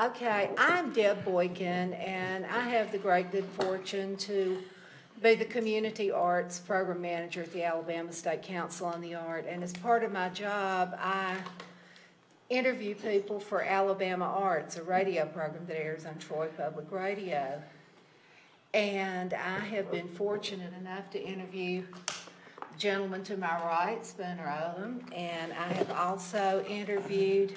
Okay, I'm Deb Boykin, and I have the great good fortune to be the Community Arts Program Manager at the Alabama State Council on the Art. And as part of my job, I interview people for Alabama Arts, a radio program that airs on Troy Public Radio. And I have been fortunate enough to interview the gentleman to my right, Spooner Oldham, and I have also interviewed,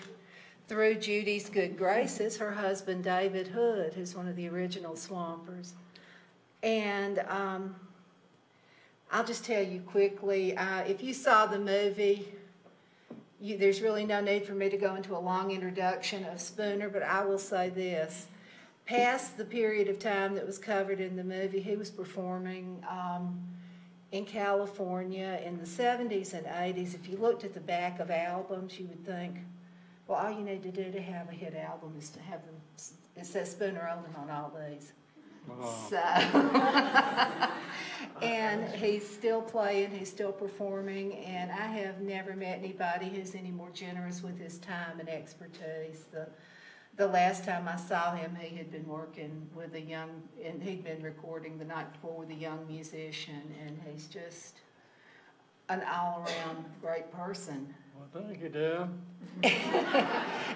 through Judy's good graces, her husband David Hood, who's one of the original Swampers. And I'll just tell you quickly, if you saw the movie, there's really no need for me to go into a long introduction of Spooner, but I will say this. Past the period of time that was covered in the movie, he was performing in California in the 70s and 80s. If you looked at the back of albums, you would think, well, all you need to do to have a hit album is to have them, it says Spooner Oldham on all these. Wow. So, and he's still playing, he's still performing, and I have never met anybody who's any more generous with his time and expertise. The last time I saw him, he had been working with a young, and he'd been recording the night before with a young musician, and he's just an all-around great person. Well, thank you, Deb.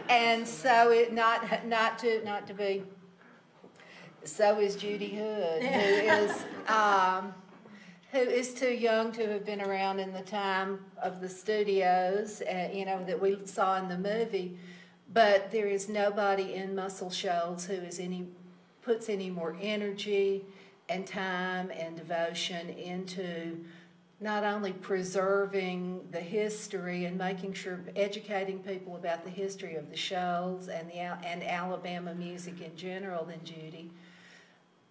And so it not to be. So is Judy Hood, who is too young to have been around in the time of the studios, that we saw in the movie. But there is nobody in Muscle Shoals who puts any more energy and time and devotion into not only preserving the history and making sure, educating people about the history of the Shoals and Alabama music in general than Judy,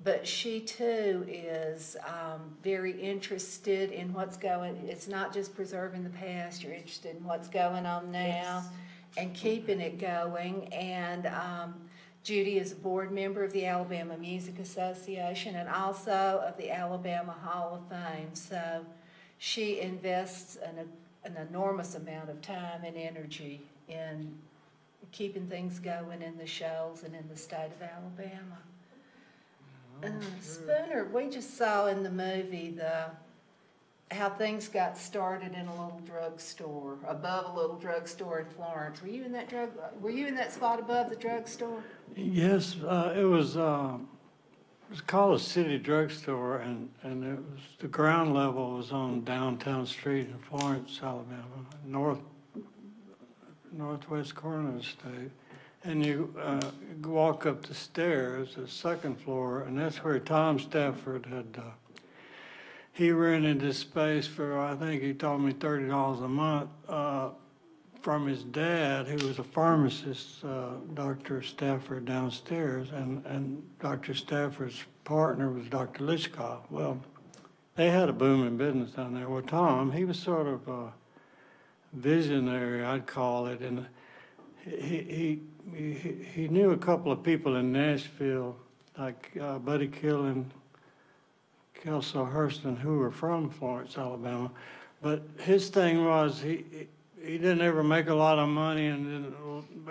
but she too is very interested in what's going. It's not just preserving the past. You're interested in what's going on now. Yes. And keeping it going. And Judy is a board member of the Alabama Music Association and also of the Alabama Hall of Fame. So she invests an enormous amount of time and energy in keeping things going in the Shoals and in the state of Alabama. Spooner, we just saw in the movie how things got started in a little drugstore, above a little drugstore in Florence. Were you in that spot above the drugstore? Yes, it was called a city drugstore, and it was, the ground level was on Downtown Street in Florence, Alabama, northwest corner of the state. And you walk up the stairs, the second floor, and that's where Tom Stafford had. He rented this space for, I think he told me $30 a month from his dad, who was a pharmacist, Dr. Stafford downstairs, and Dr. Stafford's partner was Dr. Lichkoff. Well, they had a booming business down there. Well, Tom, he was sort of a visionary, I'd call it, and he knew a couple of people in Nashville, like Buddy Kill and Kelso Hurston, who were from Florence, Alabama. But his thing was he didn't ever make a lot of money, and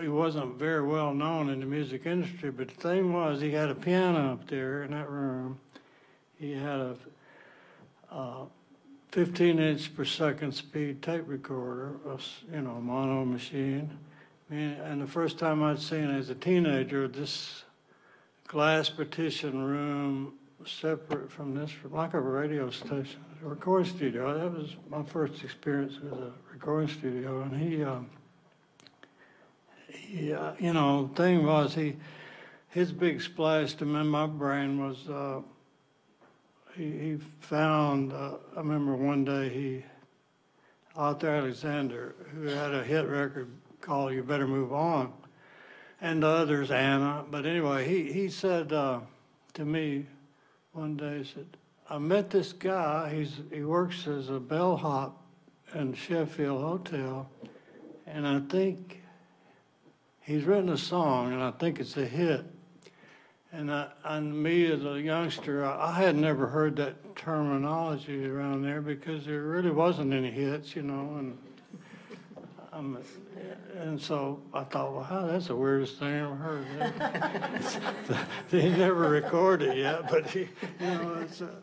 he wasn't very well known in the music industry. But the thing was, he had a piano up there in that room. He had a 15-inch per second speed tape recorder, a mono machine. And the first time I'd seen it as a teenager, this glass partition room separate from this, like a radio station, a recording studio. That was my first experience with a recording studio. And thing was, his big splash to me in my brain was he found, I remember one day Arthur Alexander, who had a hit record called You Better Move On, and the others, Anna. But anyway, he said to me one day, he said, I met this guy, he works as a bellhop in Sheffield Hotel, and I think he's written a song, and I think it's a hit. And me as a youngster, I had never heard that terminology around there because there really wasn't any hits, and And so I thought, well, how, that's the weirdest thing I ever heard. He never recorded it yet, but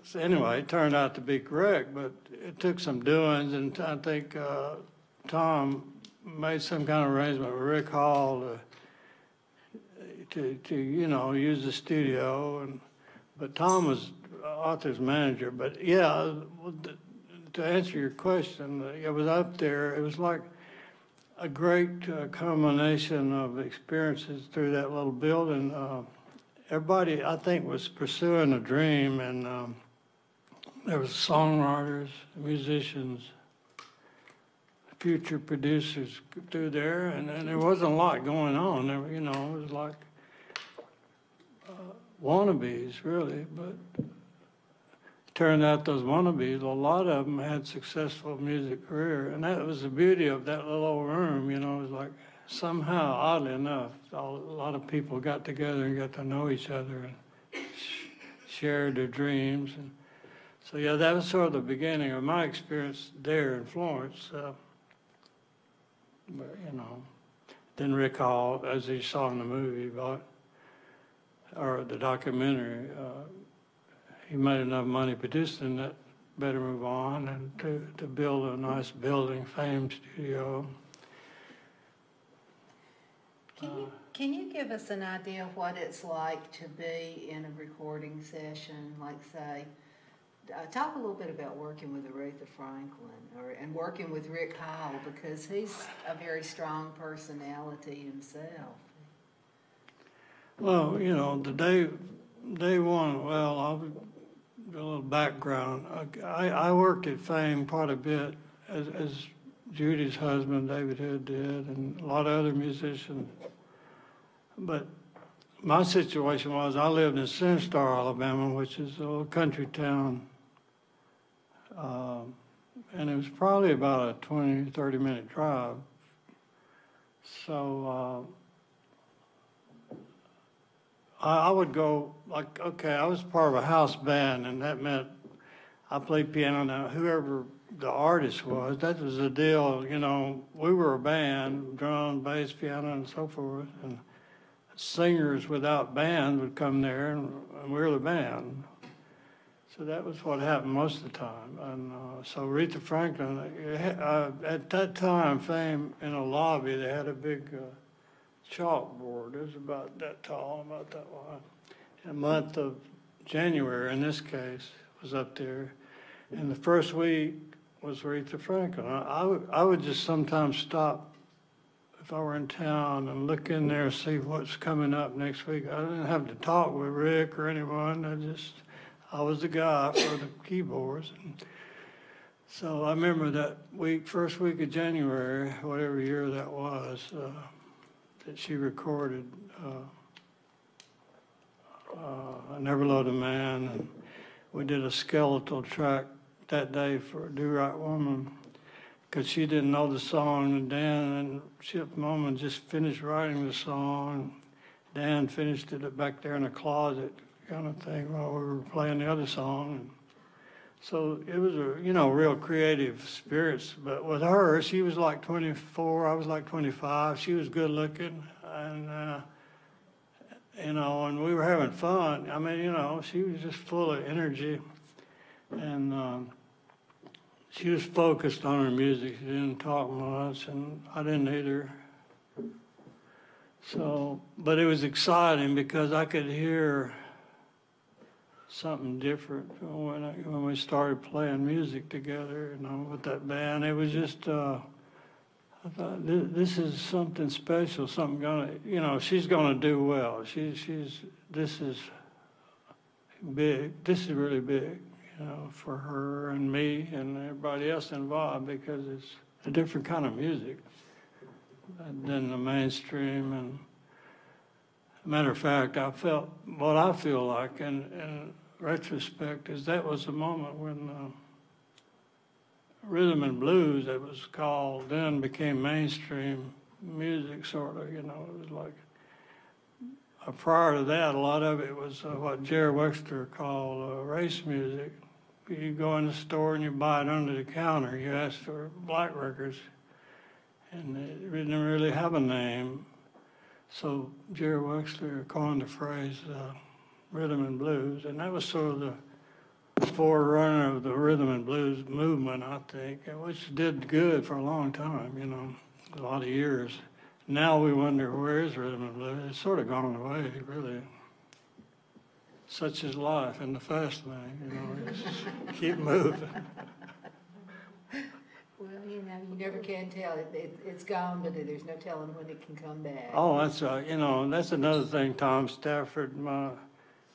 so anyway, it turned out to be correct, but it took some doings, and I think Tom made some kind of arrangement with Rick Hall to use the studio, but Tom was Arthur's manager. But yeah, to answer your question, it was up there. It was like a great culmination of experiences through that little building. Everybody, I think, was pursuing a dream, and there was songwriters, musicians, future producers through there, and there wasn't a lot going on. There, it was like wannabes, really, but it turned out those wannabes, a lot of them had successful music career, and that was the beauty of that little old room. It was like somehow, oddly enough, a lot of people got together and got to know each other and shared their dreams. And so yeah, that was sort of the beginning of my experience there in Florence. But then Rick Hall, as you saw in the movie, or the documentary, he made enough money producing that Better Move On, and to build a nice building, Fame Studio. Can you give us an idea of what it's like to be in a recording session, like say, talk a little bit about working with Aretha Franklin and working with Rick Hall, because he's a very strong personality himself. Well, the day one, well, I'll give a little background. I worked at Fame quite a bit, as Judy's husband, David Hood, did, and a lot of other musicians. But my situation was I lived in Sinstar, Alabama, which is a little country town. And it was probably about a 20, 30-minute drive. So I would go, I was part of a house band, and that meant I played piano. Now, whoever the artist was, that was the deal. We were a band, drum, bass, piano, and so forth. And singers without band would come there, and we were the band. So that was what happened most of the time. And so Aretha Franklin, at that time, Fame, in a lobby, they had a big chalkboard. It was about that tall, about that wide. The month of January, in this case, was up there. And the first week was Aretha Franklin. I would just sometimes stop if I were in town and look in there and see what's coming up next week. I didn't have to talk with Rick or anyone. I was the guy for the keyboards. And so I remember that first week of January, whatever year that was, that she recorded Never Loved a Man. And we did a skeletal track that day for Do Right Woman, because she didn't know the song, and Dan and Chip Moman just finished writing the song. Dan finished it back there in a closet kind of thing while we were playing the other song. And so it was a, real creative spirits. But with her, she was like 24, I was like 25. She was good looking, and and we were having fun. I mean, she was just full of energy, and she was focused on her music. She didn't talk much, and I didn't either. So, but it was exciting because I could hear something different when we started playing music together, with that band. It was just, I thought, this is something special, something gonna, she's gonna do well. This is big. This is really big, for her and me and everybody else involved, because it's a different kind of music than the mainstream. And matter of fact, I felt what I feel like in retrospect is that was the moment when rhythm and blues, that was called, then became mainstream music, sort of. It was like, prior to that, a lot of it was what Jerry Wexler called race music. You go in the store and you buy it under the counter. You ask for black records, and it didn't really have a name. So Jerry Wexler coined the phrase rhythm and blues, and that was sort of the forerunner of the rhythm and blues movement, I think, which did good for a long time, you know, a lot of years. Now we wonder, where is rhythm and blues? It's sort of gone away, really. Such is life in the fast lane, you know, just keep moving. Well, you know, you never can tell. It's gone, but there's no telling when it can come back. Oh, that's, you know, that's another thing, Tom Stafford, my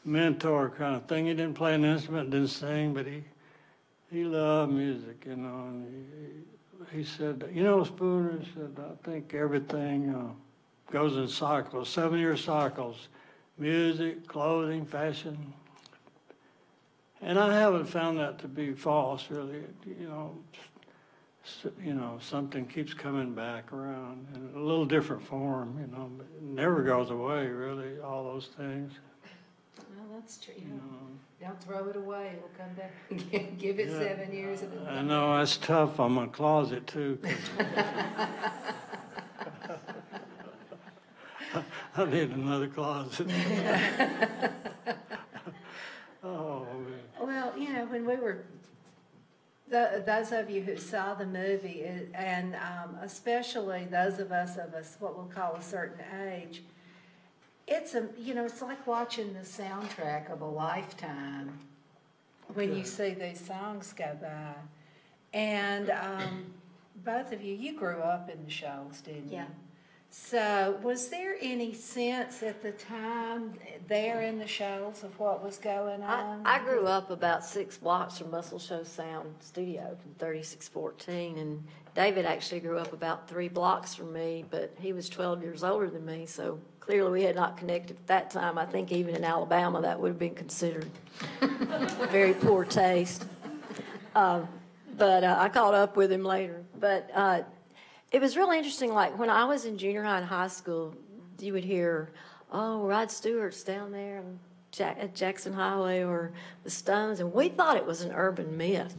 mentor kind of thing. He didn't play an instrument, didn't sing, but he loved music, you know, and he said, you know, Spooner said, I think everything goes in cycles, 7-year cycles. Music, clothing, fashion. And I haven't found that to be false, really. You know, something keeps coming back around in a little different form, you know, but it never goes away, really, all those things. Well, that's true. You know, don't throw it away. It will come back. Give it 7 years. And I know, that's tough on my closet, too. I need another closet. Oh, man. Well, you know, when we were, those of you who saw the movie, and especially those of us what we'll call a certain age, it's you know, it's like watching the soundtrack of a lifetime when you see these songs go by. And both of you grew up in the Shoals, didn't you? Yeah. So was there any sense at the time there in the Shoals of what was going on? I grew up about 6 blocks from Muscle Shoals Sound Studio from 3614, and David actually grew up about 3 blocks from me, but he was 12 years older than me, so clearly we had not connected at that time. I think even in Alabama that would have been considered very poor taste. But I caught up with him later. But it was really interesting, like when I was in junior high and high school, you would hear, oh, Rod Stewart's down there at Jackson Highway, or the Stones, and we thought it was an urban myth.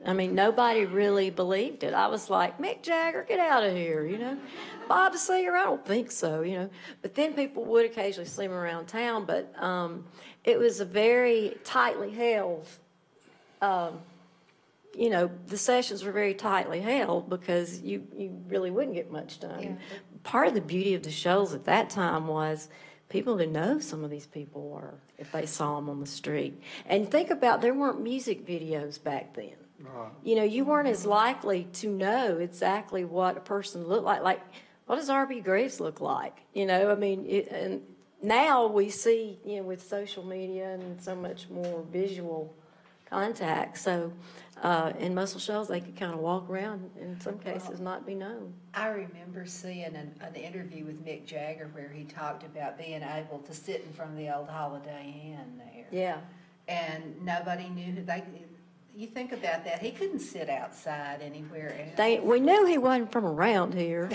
I mean, nobody really believed it. I was like, Mick Jagger, get out of here, you know. Bob Seger, I don't think so, you know. But then people would occasionally see him around town, but it was a very tightly held you know, the sessions were very tightly held because you really wouldn't get much done. Yeah. Part of the beauty of the Shoals at that time was people didn't know some of these people were if they saw them on the street. And think about, there weren't music videos back then. Right. You know, you weren't as likely to know exactly what a person looked like. Like, what does R.B. Graves look like? You know, I mean, and now we see, you know, with social media and so much more visual contact. So in Muscle Shoals, they could kind of walk around, in some cases, not be known. I remember seeing an interview with Mick Jagger where he talked about being able to sit in front of the old Holiday Inn there. Yeah. And nobody knew who they... You think about that. He couldn't sit outside anywhere else. We knew he wasn't from around here.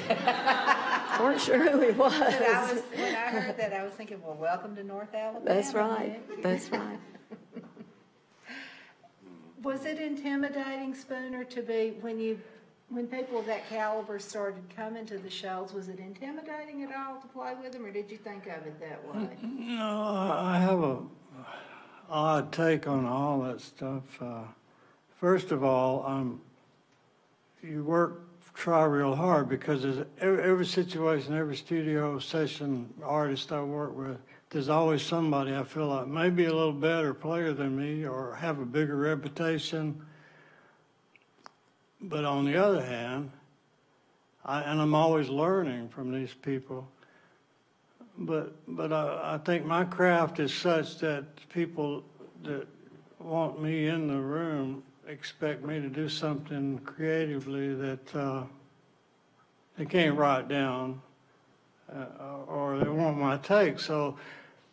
Weren't sure who he was. When I heard that, I was thinking, well, welcome to North Alabama. That's right. That's right. Was it intimidating, Spooner, to be, when people of that caliber started coming to the Shoals, was it intimidating at all to play with them, or did you think of it that way? No, I have a odd take on all that stuff. First of all, you try real hard, because there's every situation, every studio session artist I work with, there's always somebody I feel like maybe a little better player than me or have a bigger reputation. But on the other hand, I'm always learning from these people. But I think my craft is such that people that want me in the room expect me to do something creatively that they can't write down, or they want my take. So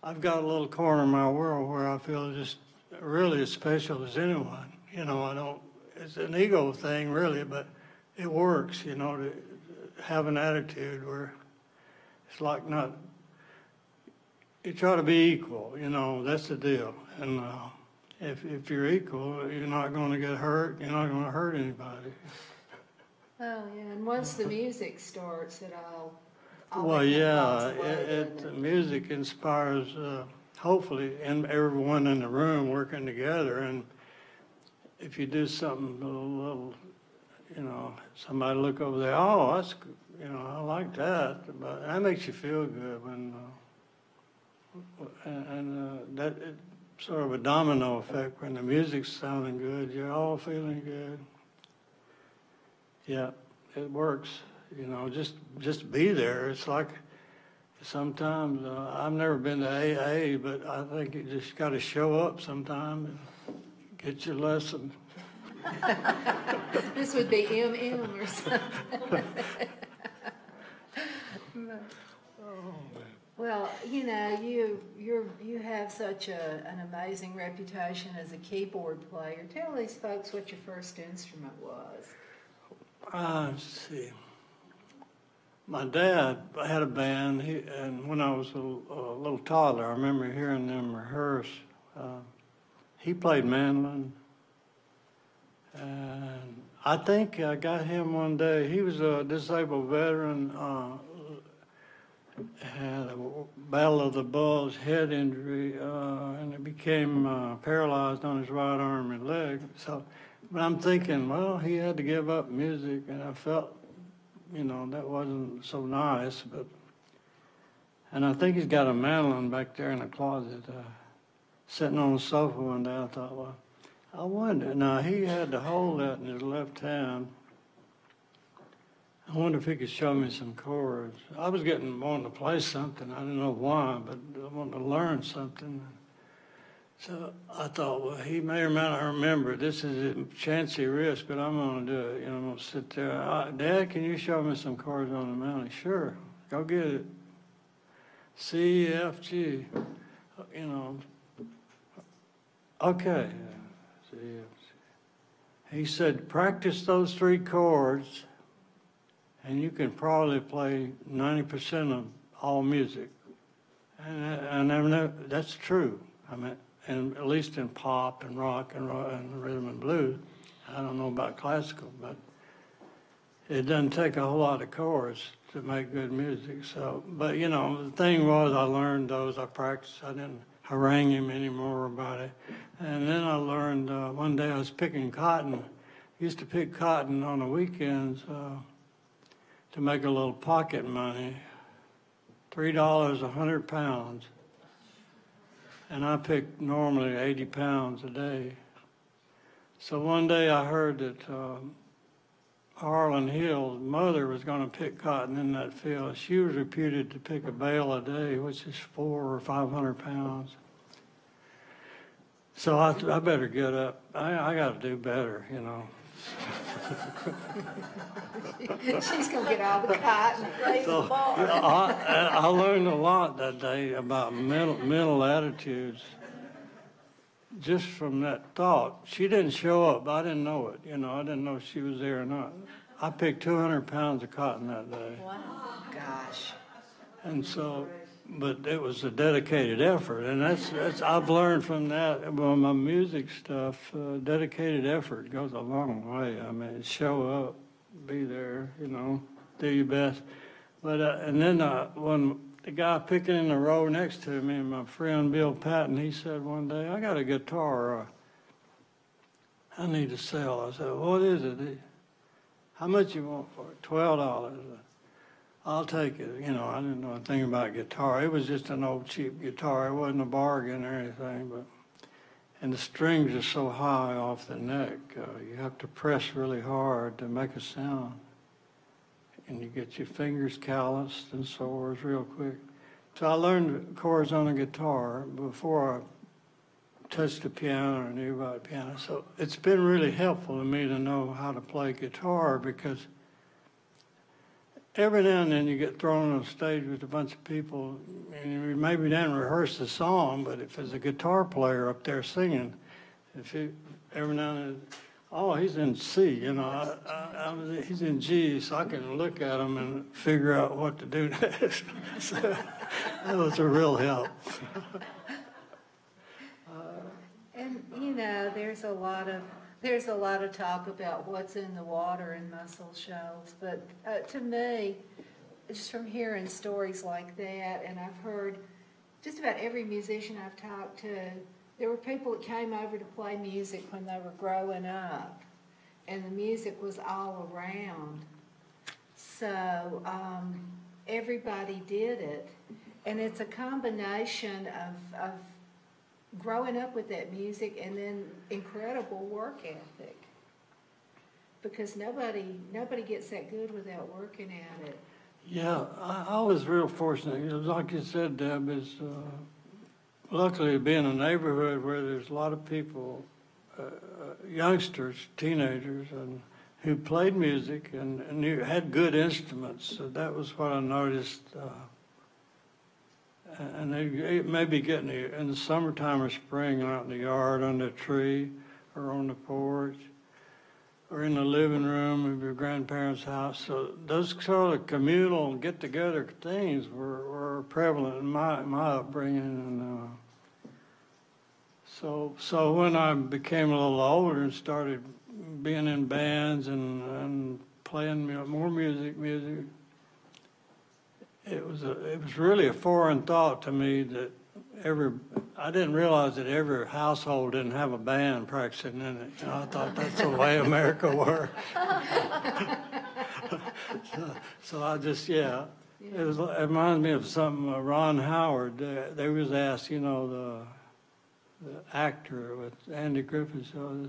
I've got a little corner of my world where I feel just really as special as anyone. You know, it's an ego thing really, but it works, you know, to have an attitude where it's like you try to be equal, you know, that's the deal. And if you're equal, you're not going to get hurt, you're not going to hurt anybody. Oh, yeah, and once the music starts, it all Well, yeah, falls away, doesn't it? music inspires, hopefully, and everyone in the room working together. And if you do something a little, somebody look over there, oh, that's, I like that. But that makes you feel good when, that it's sort of a domino effect. When the music's sounding good, you're all feeling good. Yeah, it works. Just be there. It's like sometimes, I've never been to AA, but I think you just got to show up sometime and get your lesson. This would be MM or something. Well, you have such an amazing reputation as a keyboard player. Tell these folks what your first instrument was. Let's see. My dad had a band, and when I was a little toddler, I remember hearing them rehearse. He played mandolin, and I think I got him one day. He was a disabled veteran, had a Battle of the Bulge head injury, and it became paralyzed on his right arm and leg. So, but I'm thinking, well, he had to give up music, and I felt, that wasn't so nice. And I think he's got a mandolin back there in the closet, sitting on the sofa one day. I thought, well, I wonder. Now, he had to hold that in his left hand. I wonder if he could show me some chords. I was wanting to play something. I didn't know why, but I wanted to learn something. So I thought, well, he may or may not remember. This is a chancy risk, but I'm going to do it. I'm going to sit there. Dad, can you show me some chords on the melody? Sure. Go get it. C, F, G. Okay. C, F, G. He said, practice those 3 chords, and you can probably play 90% of all music. And that's true. And at least in pop and rock and rhythm and blues. I don't know about classical, but it doesn't take a whole lot of chords to make good music. So, but the thing was, I learned those. I practiced. I didn't harangue him anymore about it. And then I learned one day I was picking cotton. Used to pick cotton on the weekends to make a little pocket money. $3 100 pounds. And I picked normally 80 pounds a day. So one day I heard that Harlan Hill's mother was going to pick cotton in that field. She was reputed to pick a bale a day, which is 400 or 500 pounds. So I better get up. I got to do better, She's going to get all the cotton and raise the bar. I learned a lot that day about mental attitudes just from that thought. She didn't show up. I didn't know it. I didn't know if she was there or not. I picked 200 pounds of cotton that day. Wow. Gosh. And so, but it was a dedicated effort. And that's I've learned from that. Well, my music stuff, dedicated effort goes a long way. Show up, be there, do your best. But and then when the guy picking in the row next to me, my friend Bill Patton, he said one day, I got a guitar I need to sell. I said, what is it? How much you want for it? $12. I'll take it. I didn't know a thing about guitar. It was just an old cheap guitar. It wasn't a bargain or anything, and the strings are so high off the neck, you have to press really hard to make a sound. And you get your fingers calloused and sores real quick. So I learned chords on the guitar before I touched the piano or knew about the piano. So it's been really helpful to me to know how to play guitar, because every now and then you get thrown on a stage with a bunch of people, and you maybe didn't rehearse the song, but if there's a guitar player up there singing, every now and then, oh, he's in C, he's in G, so I can look at him and figure out what to do next. So that was a real help. There's a lot of talk about what's in the water in Muscle Shoals, but to me, just from hearing stories like that, and I've heard just about every musician I've talked to, there were people that came over to play music when they were growing up, and the music was all around. So everybody did it, and it's a combination of growing up with that music and then incredible work ethic, because nobody gets that good without working at it. Yeah, I was real fortunate. It was like you said, Deb, is luckily to be in a neighborhood where there's a lot of people, youngsters, teenagers, and who played music and had good instruments. So that was what I noticed. And they maybe getting in the summertime or spring out in the yard under a tree or on the porch or in the living room of your grandparents' house. So those sort of communal get-together things were prevalent in my upbringing. And so when I became a little older and started being in bands and playing more music, it was really a foreign thought to me that I didn't realize that every household didn't have a band practicing in it. You know, I thought that's the way America worked. so I just, it reminds me of something Ron Howard, they was asked, you know, the actor with Andy Griffith show,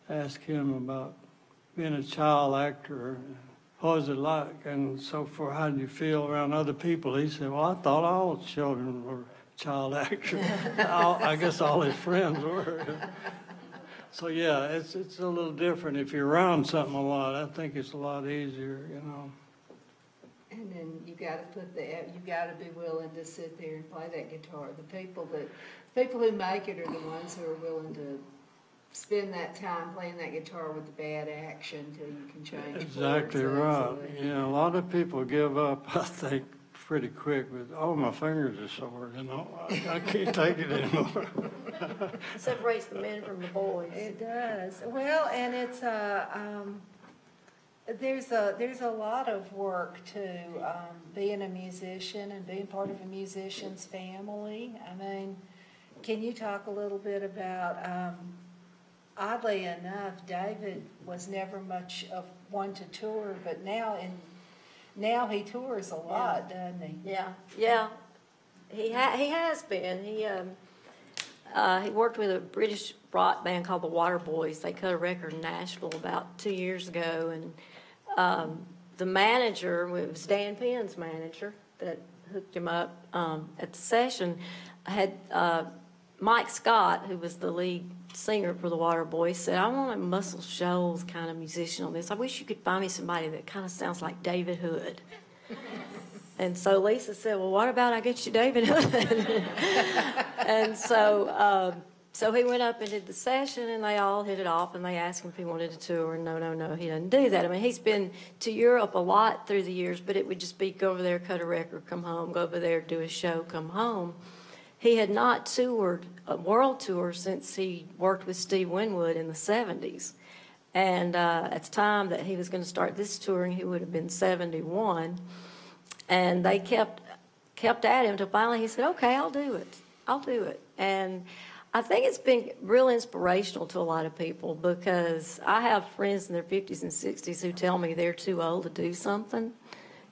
asked him about being a child actor. What was it like? And so forth, how did you feel around other people? He said, well, I thought all children were child actors. I guess all his friends were. So yeah, it's a little different. If you're around something a lot, I think it's a lot easier, you know. And then you got to be willing to sit there and play that guitar. The people who make it are the ones who are willing to spend that time playing that guitar with the bad action till you can change. Exactly right. Yeah, a lot of people give up, I think, pretty quick with, oh, my fingers are sore, you know, I can't take it anymore. Separates the men from the boys. It does. Well, and it's there's a lot of work to being a musician and being part of a musician's family. I mean, can you talk a little bit about, oddly enough, David was never much of one to tour, but now he tours a lot, doesn't he? Yeah. He has been. He worked with a British rock band called the Waterboys. They cut a record in Nashville about 2 years ago, and the manager, it was Dan Penn's manager that hooked him up at the session, had Mike Scott, who was the lead singer for the Waterboys, said, I want a Muscle Shoals kind of musician on this. I wish you could find me somebody that kind of sounds like David Hood. And so Lisa said, well, what about I get you David Hood? And so he went up and did the session, and they all hit it off, and they asked him if he wanted to tour, and no, he doesn't do that. I mean, he's been to Europe a lot through the years, but it would just be go over there, cut a record, come home, go over there, do a show, come home. He had not toured a world tour since he worked with Steve Winwood in the 70s. And at the time that he was going to start this touring, he would have been 71. And they kept at him until finally he said, okay, I'll do it. And I think it's been real inspirational to a lot of people, because I have friends in their 50s and 60s who tell me they're too old to do something.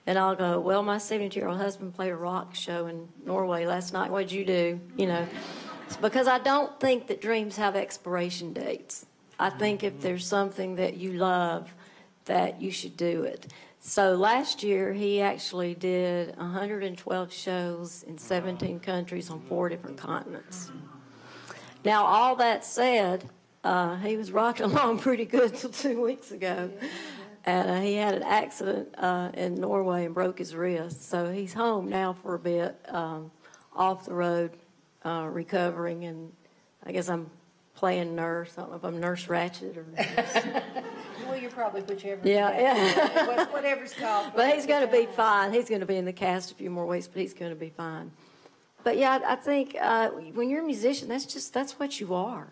And I'll go, well, my 72-year-old husband played a rock show in Norway last night. What'd you do? You know, it's because I don't think that dreams have expiration dates. I think if there's something that you love, that you should do it. So last year, he actually did 112 shows in 17 countries on 4 different continents. Now, all that said, he was rocking along pretty good till 2 weeks ago. And he had an accident in Norway and broke his wrist. So he's home now for a bit, off the road, recovering. And I guess I'm playing nurse. I don't know if I'm Nurse Ratched or... Well, you're probably whichever. Yeah. Whatever's called. But he's going to be fine. He's going to be in the cast a few more weeks, but he's going to be fine. But yeah, I think when you're a musician, that's what you are.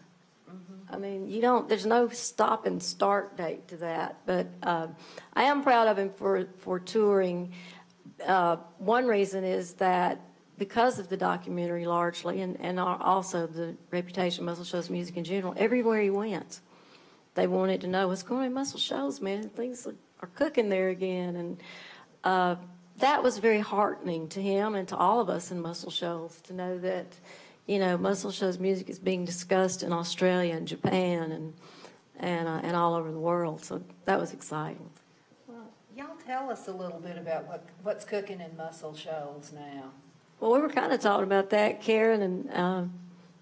Mm-hmm. I mean, there's no stop and start date to that, but I am proud of him for touring. One reason is that because of the documentary largely, and also the reputation of Muscle Shoals music in general, everywhere he went, they wanted to know what's going on in Muscle Shoals, man. Things are cooking there again, and that was very heartening to him and to all of us in Muscle Shoals to know that, Muscle Shoals music is being discussed in Australia and Japan and all over the world. So that was exciting. Well, y'all tell us a little bit about what's cooking in Muscle Shoals now. Well, we were kind of talking about that, Karen and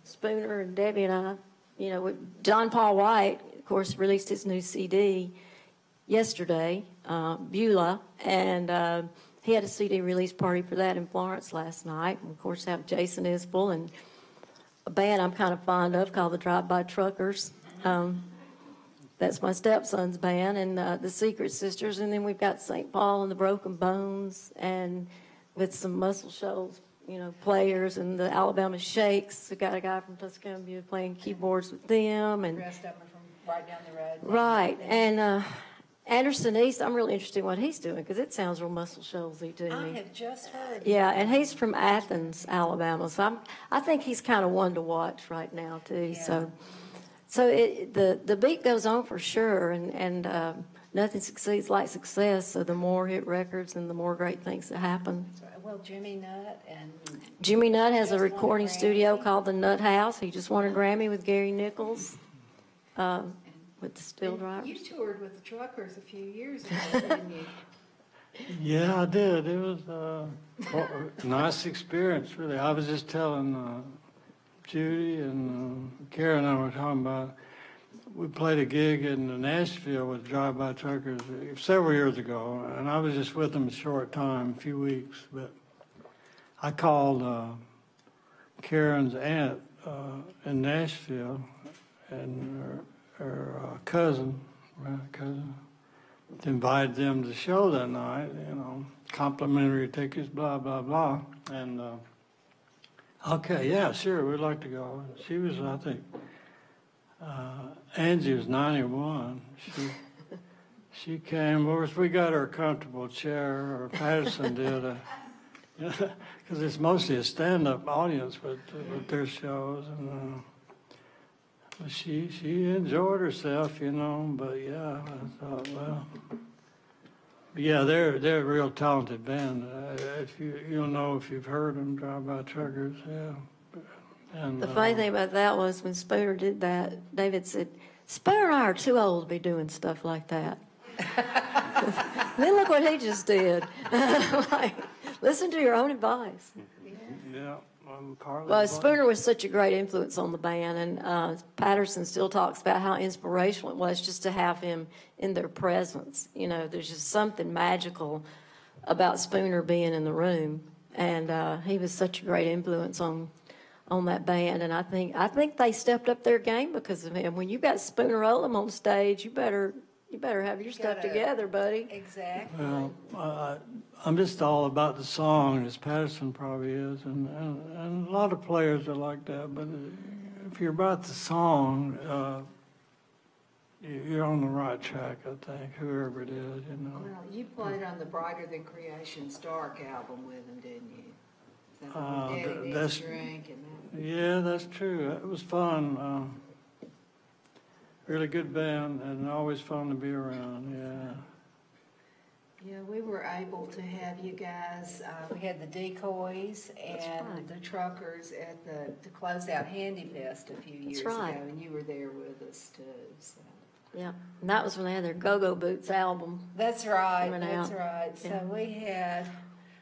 Spooner and Debbie and I. John Paul White, of course, released his new CD yesterday, Beulah, and he had a CD release party for that in Florence last night. And of course, have Jason Isbell and a band I'm kind of fond of called the Drive-By Truckers. That's my stepson's band, and the Secret Sisters. And then we've got St. Paul and the Broken Bones, and with some Muscle Shoals, players, and the Alabama Shakes. We got a guy from Tuscumbia playing keyboards with them, and the rest of them are from right down the road. Right, and Anderson East, I'm really interested in what he's doing because it sounds real Muscle Shoals-y to me. I have just heard. Yeah, and he's from Athens, Alabama, so I think he's kind of one to watch right now too. Yeah. So the beat goes on for sure, and nothing succeeds like success. So the more hit records and the more great things that happen. Well, Jimmy Nutt has a just recording won a studio Grammy. called the Nutt House. He just won a Grammy with Gary Nichols with the steel driver. You toured with the Truckers a few years ago, didn't you? Yeah, I did. It was a nice experience, really. I was just telling Judy and Karen and I were talking about, we played a gig in Nashville with Drive-By Truckers several years ago, and I was just with them a short time, a few weeks, but I called Karen's aunt in Nashville, and her cousin, invited them to the show that night, complimentary tickets, blah, blah, blah, and okay, yeah, sure, we'd like to go. And she was, I think, Angie was 91. She came. Of course, we got her a comfortable chair, or Patterson did, because it's mostly a stand-up audience with their shows, and she enjoyed herself, But yeah, I thought, well, yeah, they're a real talented band. If you don't know if you've heard them, Drive-By Truckers, yeah. And, The funny thing about that was when Spooner did that, David said, Spooner and I are too old to be doing stuff like that. Then look what he just did. Like, listen to your own advice. Yeah, partly. Well, Spooner was such a great influence on the band, and Patterson still talks about how inspirational it was just to have him in their presence. There's just something magical about Spooner being in the room, and he was such a great influence on that band, and I think they stepped up their game because of him. When you got Spooner Oldham on stage, you better have your stuff together, buddy. Exactly. Well, I'm just all about the song, as Patterson probably is, and a lot of players are like that. But if you're about the song, you're on the right track, I think, whoever it is, Well, you played on the Brighter Than Creation's Dark album with them, didn't you? That's Drink and that. Yeah, that's true. It was fun. Really good band, and always fun to be around. Yeah. Yeah, we were able to have you guys. We had the Decoys and the Truckers at to close out Handy Fest a few years ago, and you were there with us too. So. Yeah, and that was when they had their Go-Go Boots album. That's right. Coming That's out. right. Yeah. So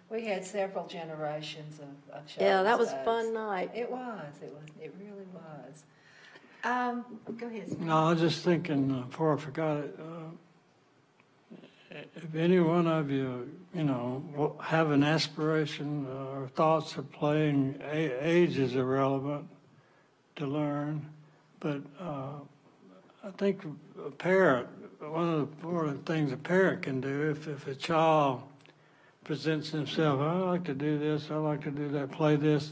we had several generations of shows. Yeah, that was a fun night. It was. It really was. Go ahead, Steve. No, I was just thinking, before I forgot it, if any one of you, have an aspiration or thoughts of playing, age is irrelevant to learn, but I think a parent, one of the things a parent can do, if a child presents himself, I like to do this, I like to do that, play this,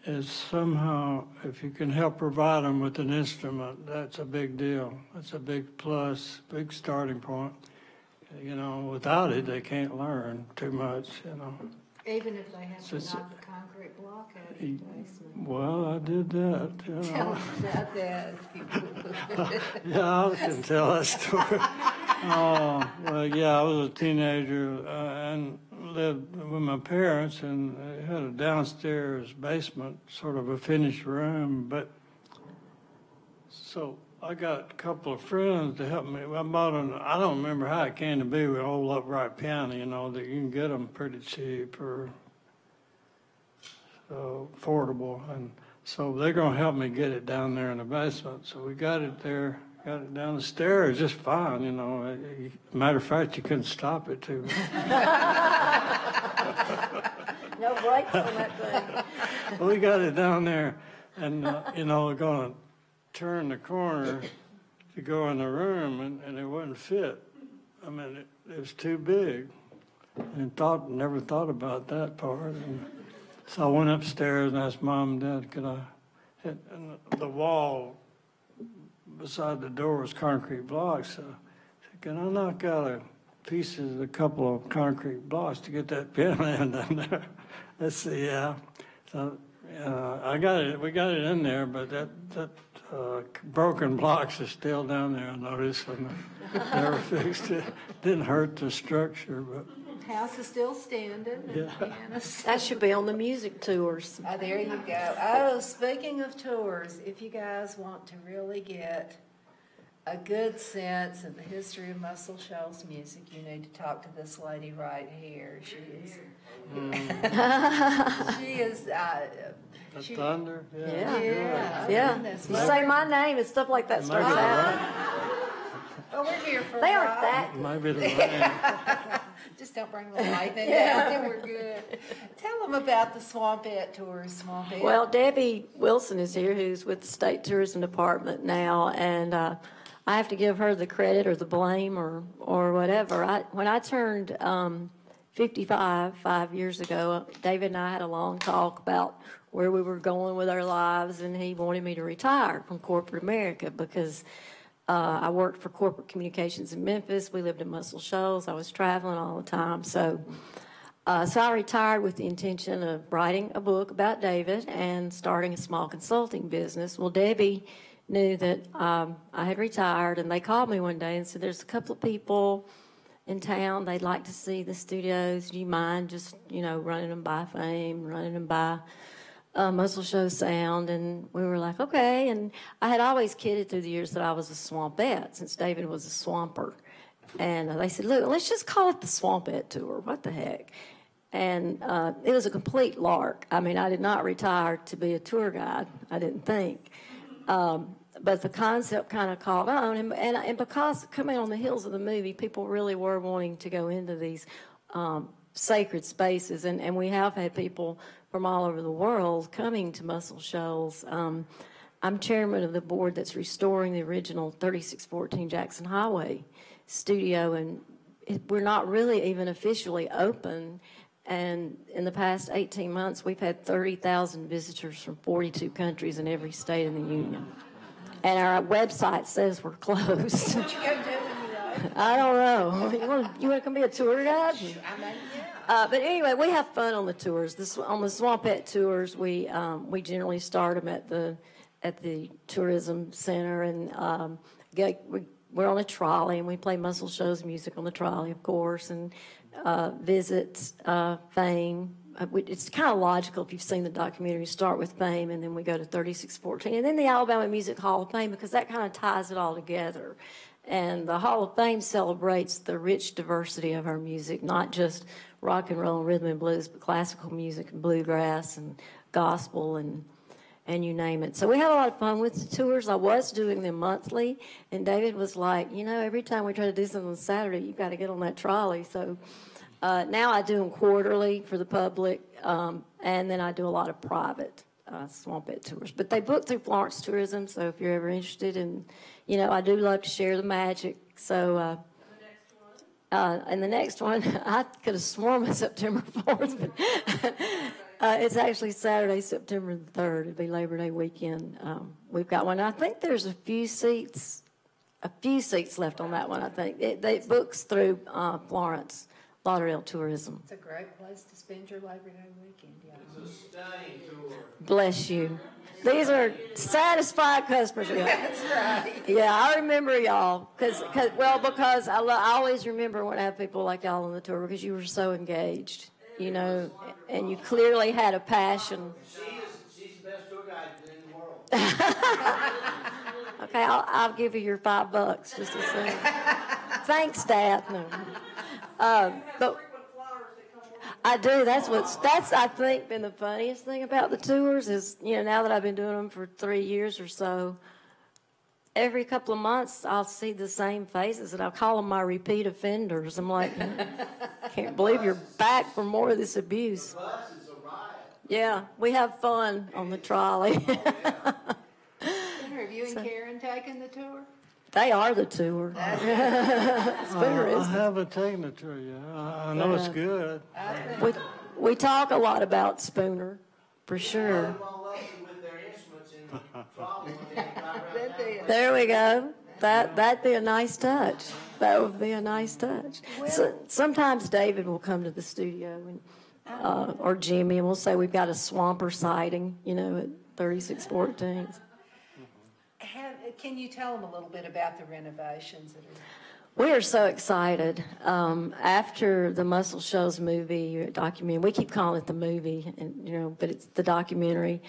is somehow, if you can help provide them with an instrument, that's a big deal. That's a big plus, big starting point. You know, without it, they can't learn too much, you know. Even if they have So to knock the concrete block out of the basement. Well, I did that, you Tell know. them about that. Yeah, I can tell that story. Oh, well, yeah, I was a teenager and lived with my parents, and they had a downstairs basement, sort of a finished room. But so I got a couple of friends to help me. I bought I don't remember how it came to be with an old upright piano, you know, that you can get them pretty cheap or affordable. And so they're going to help me get it down there in the basement. So we got it there. Got it down the stairs just fine, you know. Matter of fact, you couldn't stop it too much. No brakes on that thing. We got it down there, and you know, we're going to turn the corner to go in the room, and it wouldn't fit. I mean, it was too big, and never thought about that part. And so I went upstairs and asked Mom and Dad, could I hit the wall beside the door was concrete blocks. So I said, can I knock out a couple of concrete blocks to get that piano in down there? Let's see, yeah. So I got it. We got it in there, but that broken blocks is still down there. I noticed, and I never fixed it. Didn't hurt the structure, but. House is still standing. Yeah. That should be on the music tours. Oh, there you go. Oh, speaking of tours, if you guys want to really get a good sense of the history of Muscle Shoals music, you need to talk to this lady right here. She is. She is. The thunder? Yeah. You say my name and stuff like that starts happening. Oh, we're here for They a aren't while. that. Maybe the rain. Just don't bring the lightning down, and we're good. Tell them about the Swampette Tours, Swampette. Well, Debbie Wilson is here, who's with the State Tourism Department now, and I have to give her the credit or the blame or whatever. When I turned 55 5 years ago, David and I had a long talk about where we were going with our lives, and he wanted me to retire from corporate America because I worked for corporate communications in Memphis. We lived in Muscle Shoals. I was traveling all the time. So I retired with the intention of writing a book about David and starting a small consulting business. Well, Debbie knew that I had retired, and they called me one day and said, there's a couple of people in town. They'd like to see the studios. Do you mind just, running them by Fame, running them by Muscle Shoals Sound? And we were like, okay. And I had always kidded through the years that I was a swampette, since David was a swamper. And they said, look, let's just call it the Swampette Tour. What the heck? And it was a complete lark. I mean, I did not retire to be a tour guide, I didn't think. But the concept kind of caught on. And because coming on the heels of the movie, people really were wanting to go into these sacred spaces. And we have had people from all over the world coming to Muscle Shoals. I'm chairman of the board that's restoring the original 3614 Jackson Highway studio, and we're not really even officially open. And in the past 18 months, we've had 30,000 visitors from 42 countries in every state in the union. And our website says we're closed. What you gonna do when you I don't know. You want to come be a tour guide? I mean, yeah. But anyway, we have fun on the tours. On the Swampette Tours, we generally start them at the tourism center, and we're on a trolley, and we play Muscle Shoals music on the trolley, of course, and visit Fame. It's kind of logical if you've seen the documentary. Start with Fame, and then we go to 3614, and then the Alabama Music Hall of Fame, because that kind of ties it all together. And the Hall of Fame celebrates the rich diversity of our music, not just rock and roll and rhythm and blues, but classical music and bluegrass and gospel and you name it. So we have a lot of fun with the tours. I was doing them monthly, and David was like, every time we try to do something on Saturday, you've got to get on that trolley. So now I do them quarterly for the public, and then I do a lot of private Swampette tours. But they book through Florence Tourism, so if you're ever interested in, I do love to share the magic. So, and the next one, I could have sworn was September 4th. But It's actually Saturday, September the 3rd. It'll be Labor Day weekend. We've got one. I think there's a few seats left on that one, I think. It books through Florence Lauderdale Tourism. It's a great place to spend your Labor Day weekend, yeah. It's a stunning tour. Bless you. These are satisfied customers. That's right. Yeah, I remember y'all. Because I always remember when I have people like y'all on the tour because you were so engaged, you know, and you clearly had a passion. She's the best tour guide in the world. Okay, I'll give you your $5 just as soon. Thanks, Dad. No. But I do. That's I think been the funniest thing about the tours is, you know, now that I've been doing them for 3 years or so, every couple of months I'll see the same faces and I'll call them my repeat offenders. I'm like, can't believe you're back for more of this abuse. The bus is a riot. Yeah, we have fun on the trolley. Have you and Karen taken the tour? They are the tour. Spooner I is. haven't taken the tour yet. I know it's good. We talk a lot about Spooner, for sure. Everyone loves it with their instruments in the trolley when they ride around town. There we go. That'd be a nice touch. That would be a nice touch. So, sometimes David will come to the studio and, or Jimmy, and we'll say we've got a swamper sighting, you know, at 3614. Can you tell them a little bit about the renovations that are? We are so excited. After the Muscle Shoals movie documentary, we keep calling it the movie, and you know, but it's the documentary.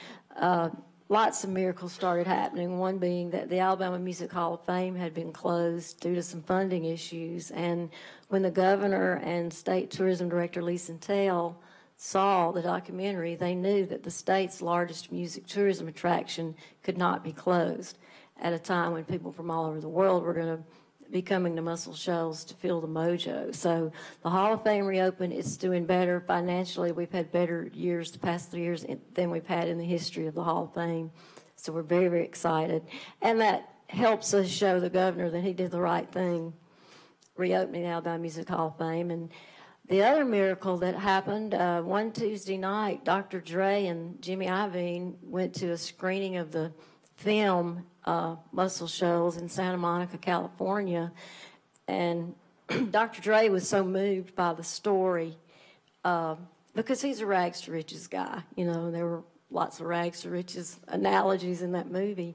Lots of miracles started happening. One being that the Alabama Music Hall of Fame had been closed due to some funding issues, and when the governor and state tourism director Lee Santel saw the documentary, they knew that the state's largest music tourism attraction could not be closed at a time when people from all over the world were going to be coming to Muscle Shoals to feel the mojo. So the Hall of Fame reopened. It's doing better financially. We've had better years the past 3 years than we've had in the history of the Hall of Fame. So we're very, very excited. And that helps us show the governor that he did the right thing, reopening the Alabama Music Hall of Fame. And the other miracle that happened, one Tuesday night, Dr. Dre and Jimmy Iovine went to a screening of the film Muscle Shoals in Santa Monica, California, and Dr. Dre was so moved by the story because he's a rags to riches guy. You know, there were lots of rags to riches analogies in that movie,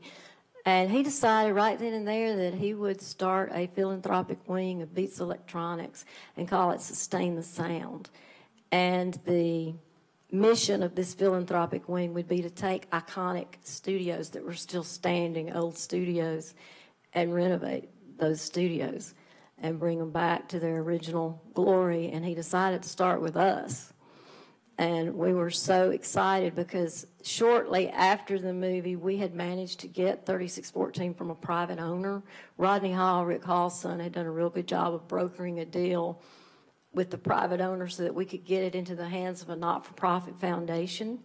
and he decided right then and there that he would start a philanthropic wing of Beats Electronics and call it Sustain the Sound. And the mission of this philanthropic wing would be to take iconic studios that were still standing, old studios, and renovate those studios and bring them back to their original glory. And he decided to start with us. And we were so excited because shortly after the movie, we had managed to get 3614 from a private owner. Rodney Hall, Rick Hall's son, had done a real good job of brokering a deal with the private owner so that we could get it into the hands of a not-for-profit foundation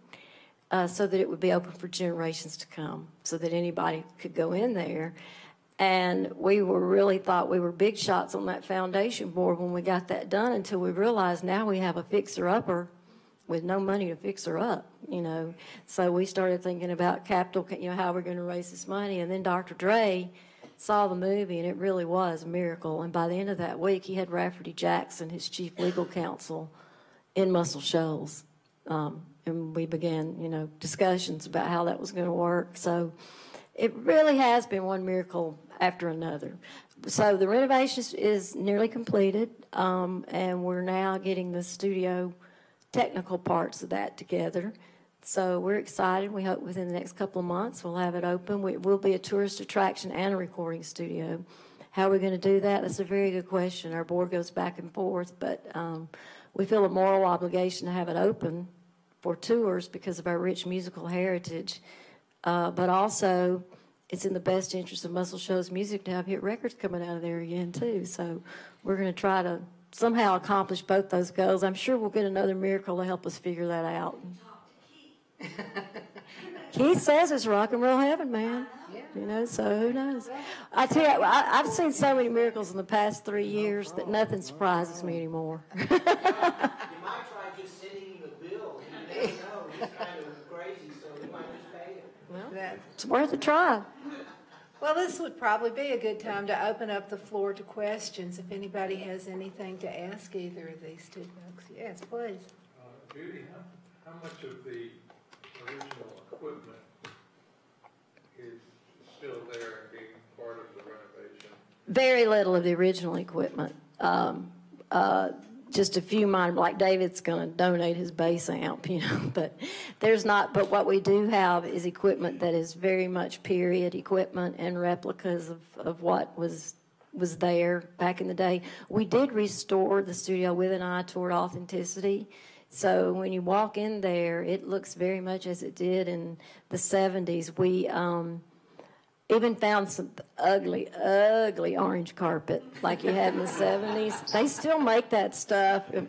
so that it would be open for generations to come, so that anybody could go in there. And we really thought we were big shots on that foundation board when we got that done until we realized now we have a fixer-upper with no money to fix her up, you know. So we started thinking about capital, you know, how we're going to raise this money. And then Dr. Dre saw the movie, and it really was a miracle. And by the end of that week, he had Rafferty Jackson, his chief legal counsel, in Muscle Shoals. And we began, you know, discussions about how that was going to work. So it really has been one miracle after another. So the renovation is nearly completed, and we're now getting the studio technical parts of that together. So we're excited. We hope within the next couple of months we'll have it open. It will be a tourist attraction and a recording studio. How are we going to do that? That's a very good question. Our board goes back and forth, but we feel a moral obligation to have it open for tours because of our rich musical heritage. But also, it's in the best interest of Muscle Shoals Music to have hit records coming out of there again, too. So we're going to try to somehow accomplish both those goals. I'm sure we'll get another miracle to help us figure that out. Keith says it's rock and roll heaven, man. You know, so who knows? I tell you, I've seen so many miracles in the past 3 years that nothing surprises me anymore. You might try just sending him a bill. You never know. It's worth a try. Well, this would probably be a good time to open up the floor to questions if anybody has anything to ask either of these two folks. Yes, please. Judy, how much of the original equipment is still there and being part of the renovation? Very little of the original equipment. Just a few minor, like David's going to donate his bass amp, but there's not, but what we do have is equipment that is very much period equipment and replicas of what was there back in the day. We did restore the studio with an eye toward authenticity. So when you walk in there, it looks very much as it did in the 70s. We even found some ugly orange carpet like you had in the 70s. They still make that stuff. I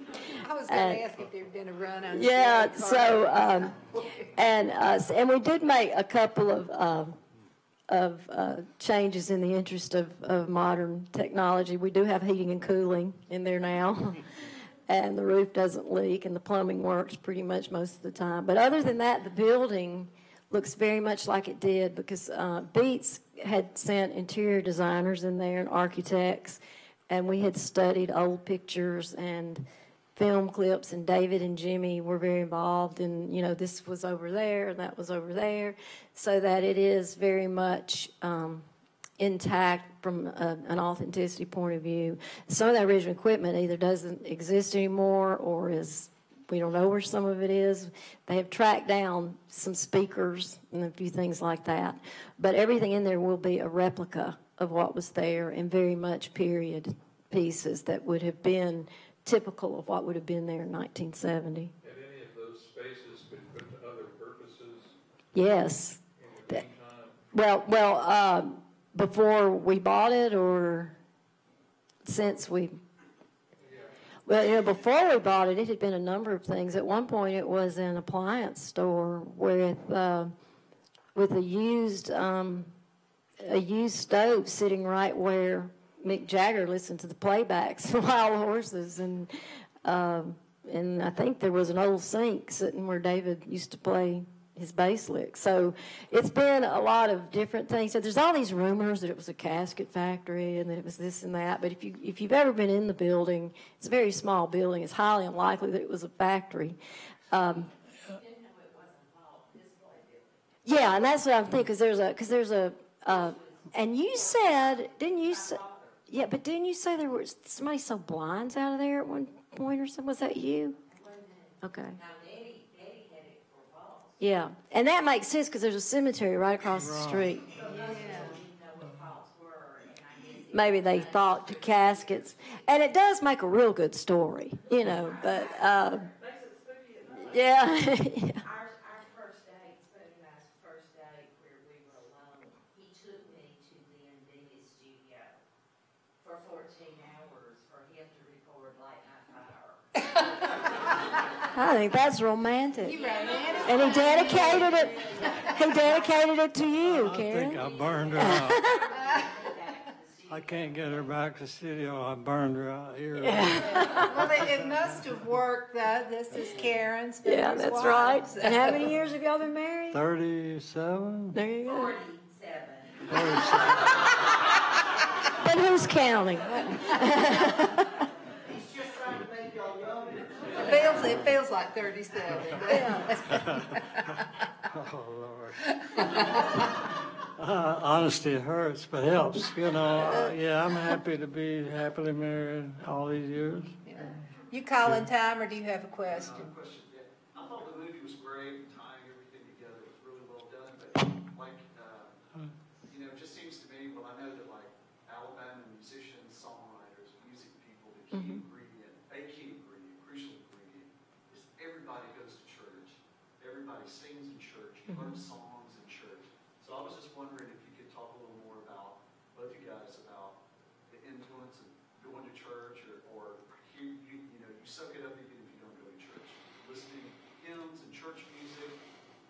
was going to ask if there'd been a run on. Yeah, so and we did make a couple of changes in the interest of modern technology. We do have heating and cooling in there now. And the roof doesn't leak, and the plumbing works pretty much most of the time. But other than that, the building looks very much like it did because Beats had sent interior designers in there and architects, and we had studied old pictures and film clips, and David and Jimmy were very involved in, this was over there and that was over there, so that it is very much intact from an authenticity point of view. Some of that original equipment either doesn't exist anymore or we don't know where some of it is. They have tracked down some speakers and a few things like that. But everything in there will be a replica of what was there and very much period pieces that would have been typical of what would have been there in 1970. And any of those spaces been put to other purposes? Yes. In the meantime? Before we bought it or since we... Well, before we bought it, it had been a number of things. At one point, it was an appliance store with a used stove sitting right where Mick Jagger listened to the playbacks of Wild Horses, and I think there was an old sink sitting where David used to play his bass lick. So it's been a lot of different things. So there's all these rumors that it was a casket factory and that it was this and that. But if you've ever been in the building, it's a very small building. It's highly unlikely that it was a factory. Yeah, and that's what I'm thinking. Because there's a and you said, didn't you say? Yeah, but didn't you say there was somebody saw blinds out of there at one point or something? Was that you? Okay. Yeah, and that makes sense because there's a cemetery right across the street. Maybe they thought to caskets, and it does make a real good story, but yeah. Our first date, Spooner and I's first date where we were alone, he took me to the Indeed studio for 14 hours for him to record Late Night Fire. I think that's romantic. You romantic? And he dedicated it. He dedicated it to you, I Karen. think I burned her out. I can't get her back to the studio. I burned her out here. Well, it must have worked, though. This is Karen's. Yeah, that's wife, right. so. And how many years have y'all been married? 37? There you go. 47. 37. But who's counting? He's just trying to make y'all young. It feels like 37. Oh, Lord. Honesty hurts, but helps, Yeah, I'm happy to be happily married all these years. Yeah. You calling time, or do you have a question? Question, yeah. I thought the movie was great, and tying everything together was really well done, but it just seems to me, I know that Alabama musicians, songwriters, music people, the key ingredient, crucial ingredient, is everybody goes to church. Everybody sings in church. You learn songs in church. So I was just wondering if you could talk a little more about, both you guys, about the influence of going to church or you soak it up even if you don't go to church. Listening to hymns and church music,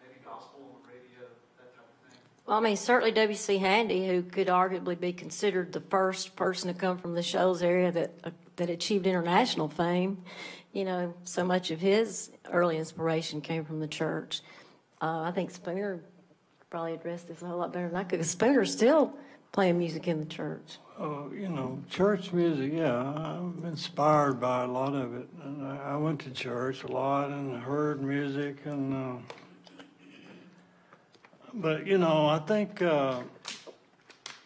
maybe gospel on the radio, that type of thing. Well, certainly W.C. Handy, who could arguably be considered the first person to come from the Shoals area that achieved international fame. So much of his early inspiration came from the church. I think Spooner probably address this a whole lot better than I could, 'cause Spooner's still playing music in the church. You know, church music, yeah, I'm inspired by a lot of it. And I went to church a lot and heard music and, but, you know, I think,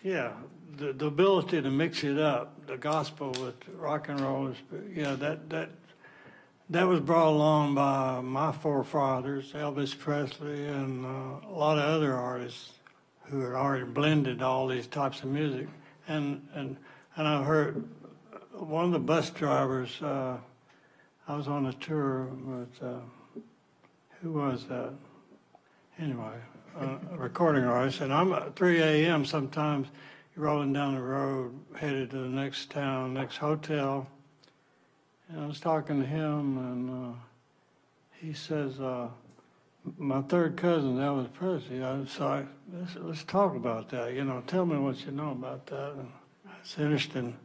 yeah, the ability to mix it up, the gospel with rock and roll, yeah, that was brought along by my forefathers, Elvis Presley, and a lot of other artists who had already blended all these types of music. And I heard one of the bus drivers, I was on a tour with, who was that? Anyway, a recording artist, and I'm at 3 a.m. sometimes rolling down the road, headed to the next town, next hotel. And I was talking to him, and he says, my third cousin, Elvis Presley, so let's talk about that. You know, tell me what you know about that. And it's interesting.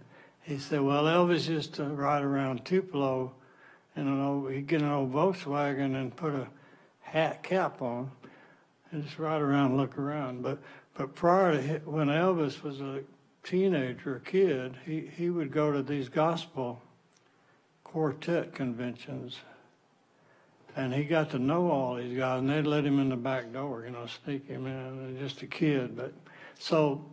He said, well, Elvis used to ride around Tupelo in he'd get an old Volkswagen and put a cap on and just ride around and look around. But prior to when Elvis was a teenager, a kid, he would go to these gospel quartet conventions, and he got to know all these guys, and they'd let him in the back door, you know, sneak him in, and just a kid. But so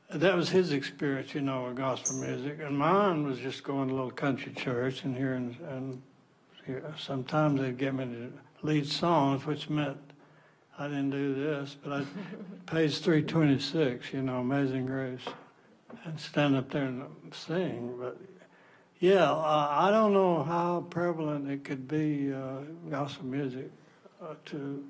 that was his experience, you know, with gospel music, and mine was just going to a little country church and hearing, and sometimes they'd get me to lead songs, which meant I didn't do this, but I page 326, you know, Amazing Grace, and stand up there and sing. But yeah, I don't know how prevalent it could be, gospel music, to.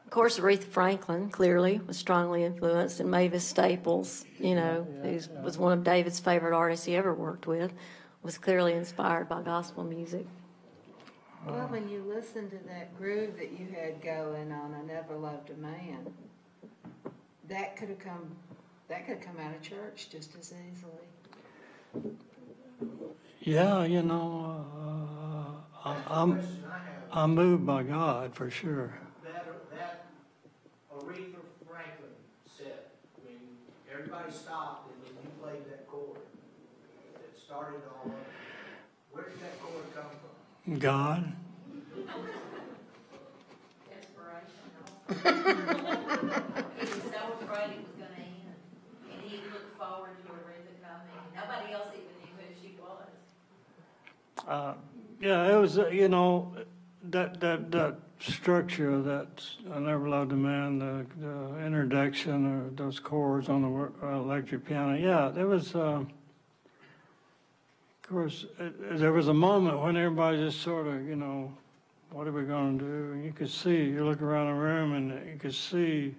Of course, Aretha Franklin clearly was strongly influenced, and Mavis Staples, you know, who was one of David's favorite artists he ever worked with, was clearly inspired by gospel music. Well, when you listen to that groove that you had going on I Never Loved a Man, that could have come out of church just as easily. Yeah, you know, I'm moved by God for sure. That Aretha Franklin said, when everybody stopped and then you played that chord, it started all over. Where did that chord come from? God. Inspiration. He was so afraid it was going to end, and he looked forward to Aretha coming. Nobody else even knew who she was. Yeah, it was, you know, that structure of that I Never Loved a Man, the introduction, or those chords on the electric piano. Yeah, there was, of course, there was a moment when everybody just sort of, you know, what are we going to do? And you could see, you look around the room and you could see,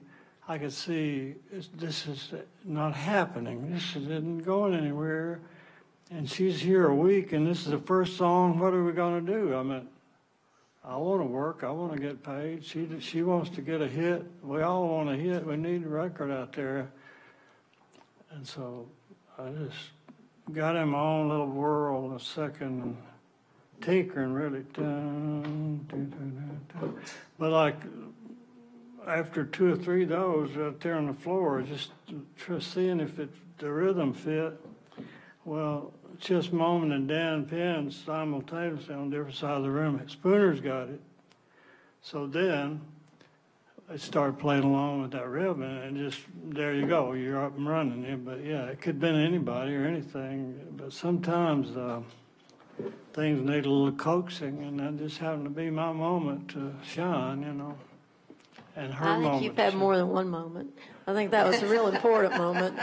I could see this is not happening. This isn't going anywhere. And she's here a week, and this is the first song. What are we going to do? I mean, I want to work. I want to get paid. She wants to get a hit. We all want a hit. We need a record out there. And so I just got in my own little world a second, and tinkering really. Dun, dun, dun, dun, dun. But like after 2 or 3 of those out there on the floor, just seeing if the rhythm fit. Well, Chess Moment and Dan Penn simultaneously on different sides of the room. Spooner's got it. So then I started playing along with that rhythm, and just, there you go, you're up and running. But yeah, it could have been anybody or anything. But sometimes things need a little coaxing, and that just happened to be my moment to shine, you know. And her moment. I think you've had more than one moment. I think that was a real important moment.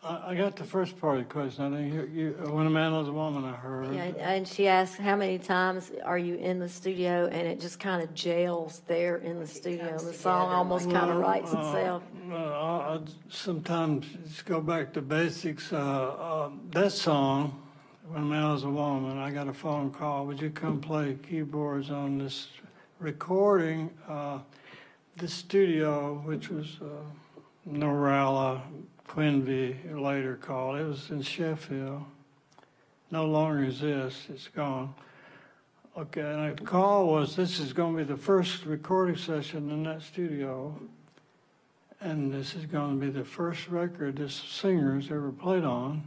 I got the first part of the question. I didn't hear when a man loves a woman, I heard. Yeah, and she asked, how many times are you in the studio? And it just kind of gels there in the studio. The song almost kind of writes itself. I sometimes just go back to basics. That song when I was a woman, I got a phone call, would you come play keyboards on this recording? The studio, which was Norella Quinby later called, it was in Sheffield. No longer exists, it's gone. Okay, and the call was, this is going to be the first recording session in that studio, and this is going to be the first record this singer's ever played on,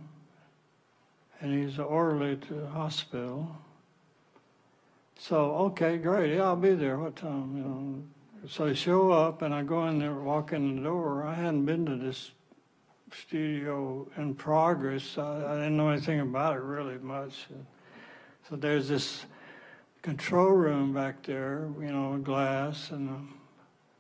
and he's orderly to the hospital. So, okay, great, yeah, I'll be there, what time, you know? So I show up, and I go in there, walk in the door. I hadn't been to this studio in progress. I didn't know anything about it really much. So there's this control room back there, you know, glass, and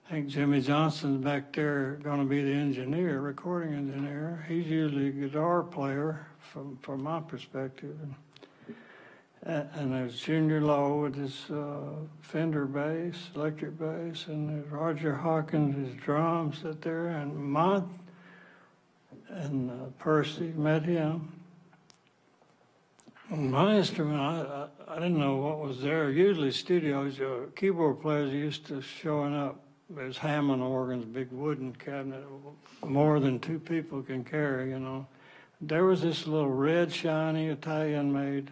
I think Jimmy Johnson's back there going to be the engineer, recording engineer. He's usually a guitar player from my perspective. And there's Junior Lowe with his Fender bass, electric bass, and there's Roger Hawkins, his drums sit there, and Percy, met him. And my instrument, I didn't know what was there. Usually studios, keyboard players are used to showing up. There's Hammond organs, big wooden cabinet, more than 2 people can carry, you know. There was this little red, shiny, Italian-made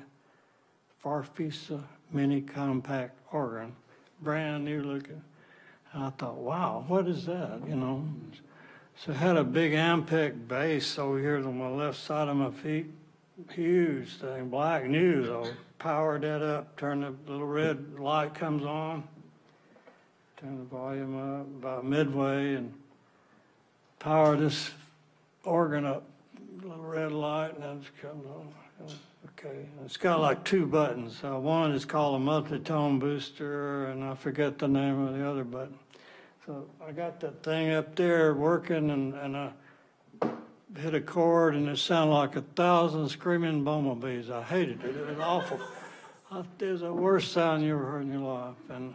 Farfisa mini compact organ, brand new looking. And I thought, wow, what is that, you know? So it had a big Ampeg bass over here on my left side of my feet, huge thing, black, new though. Powered that up, turn the little red light comes on, turn the volume up about midway, and power this organ up, little red light, and then it comes on. Okay, it's got like 2 buttons. One is called a multi-tone booster, and I forget the name of the other button. So I got that thing up there working, and I hit a chord, and it sounded like 1,000 screaming bumblebees. I hated it. It was awful. It was the worst sound you ever heard in your life. And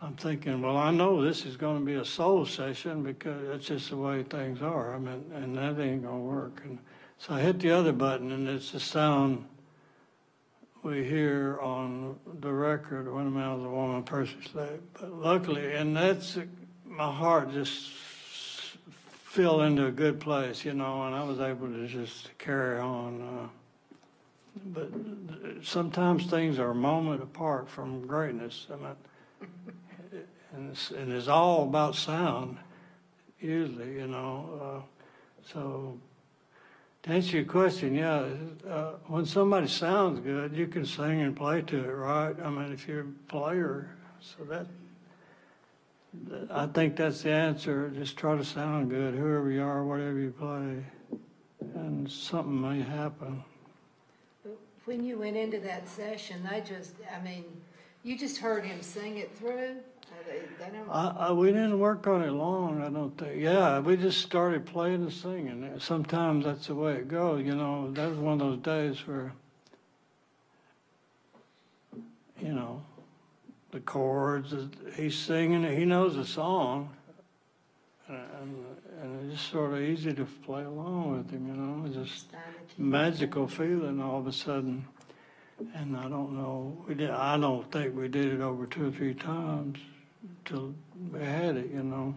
I'm thinking, well, I know this is going to be a soul session because that's just the way things are. I mean, and that ain't going to work. And so I hit the other button, and it's the sound we hear on the record, When a Man Was a Woman, Percy Slade. But luckily, and that's, my heart just fell into a good place, you know, and I was able to just carry on. But sometimes things are a moment apart from greatness. I mean, and it's all about sound, usually, you know. So to answer your question, yeah, when somebody sounds good, you can sing and play to it, right? I mean, if you're a player, so I think that's the answer. Just try to sound good, whoever you are, whatever you play, and something may happen. But when you went into that session, you just heard him sing it through? We didn't work on it long, I don't think. Yeah, we just started playing and singing. Sometimes that's the way it goes, you know. That was one of those days where, you know, the chords, he's singing, he knows the song, and it's just sort of easy to play along with him, you know. It's just magical feeling all of a sudden. And I don't know, I don't think we did it over 2 or 3 times till we had it, you know.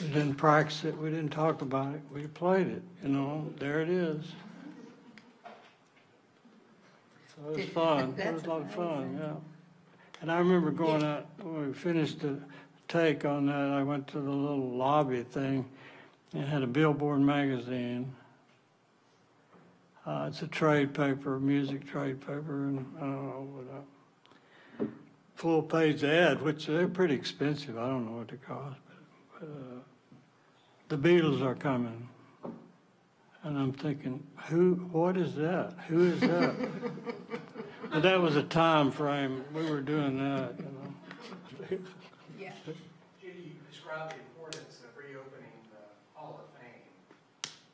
We didn't practice it, we didn't talk about it, we played it, you know, there it is. So it was fun, it was a lot of fun, yeah. And I remember going out, when we finished the take on that, I went to the little lobby thing, and it had a Billboard magazine. It's a trade paper, music trade paper, and I don't know what full-page ad, which they're pretty expensive. I don't know what they cost, but the Beatles are coming, and I'm thinking, what is that? Who is that? But that was a time frame. We were doing that, you know. Yeah. Judy, you described the importance of reopening the Hall of Fame.